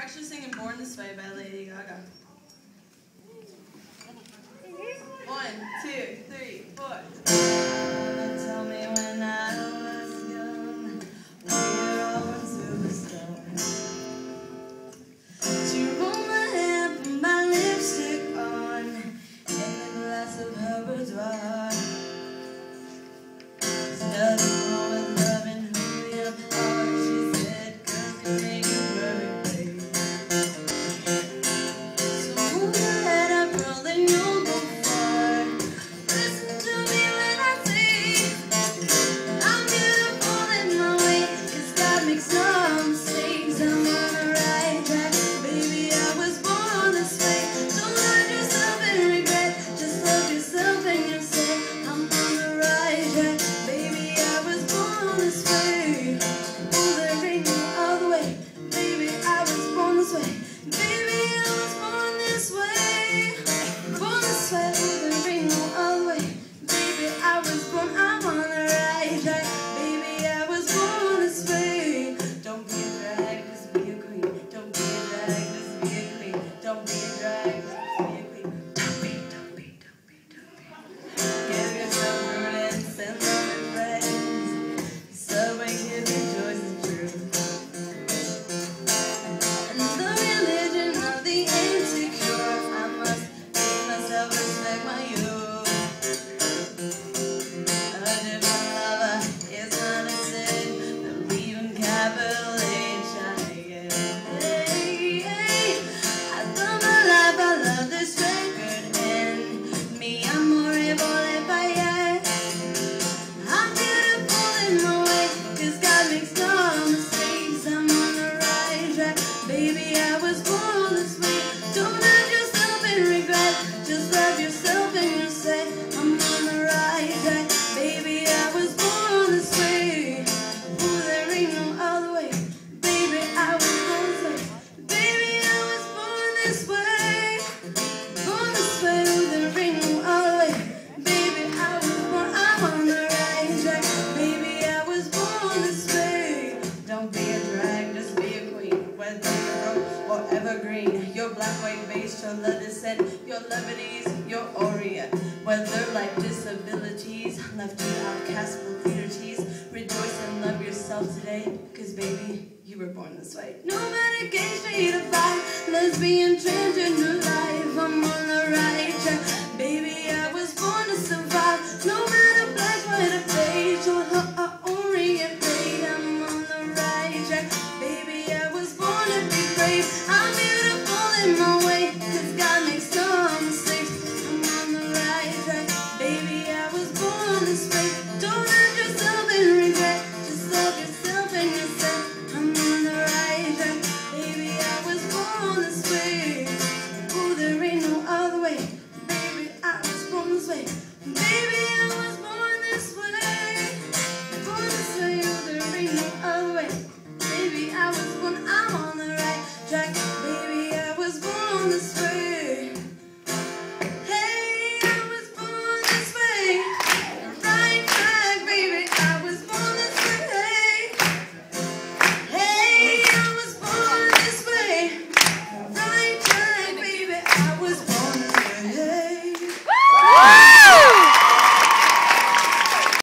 actually singing Born This Way by Lady Gaga. 1, 2, 3, 4. Tell me when I was young, we were all superstars. She rolled my hair, put my lipstick on, in a glass of her boudoir. There's nothing wrong with loving who you are, she said, 'cause you make it perfect, baby. So hold your head up, girl, then you'll go far. Listen to me when I say I'm beautiful in my way, 'cause God makes no mistakes. I'm on the right track, baby, I was born this way. Don't hurt yourself and regret, just love yourself and you say I'm on the right track, baby, I was born this way. Oh, there ain't no other way, baby, I was born this way. Baby, I was born this way. Born this way, oh, there ain't no other way. Baby, I was born, I'm on the right track. Baby, I was born this way. Don't be a drag, just be a queen. Don't be a drag, just be a queen. Don't be a drag, just be a queen. Don't be. Give yourself prudence and love and friends. Subway kid rejoices true. And the religion of the insecure, I must make myself respect my youth. A different lover is not a sin, believe in capital H-I-M. Hey, hey, I love my life, I love this record, and me, I'm more able if I am. I'm beautiful in my way, 'cause God makes no mistakes. I'm on the right track, baby, I was born this way. Don't hurt yourself and regret, just love yourself and you say I'm on the right track, baby, I was born this way. Oh, there ain't no other way, baby, I was born this way. Baby, I was born this way. Born this way, oh, there ain't no other way. Baby, I was born, I'm on the right track. Baby, I was born this way. Don't be a drag, just be a queen. Whether you're broke or evergreen, your black, white, beige, chola descent, your Lebanese, your Orient. Whether life disabilities left you outcast with theater tease, rejoice and love yourself today, 'cause baby, you were born this way. No matter gay, straight or bi, lesbian, transgender life, I'm on the right track. Baby, I was born to survive. No matter black, white, or beige, or Orient, I'm on the right track. Baby, I was born to be brave.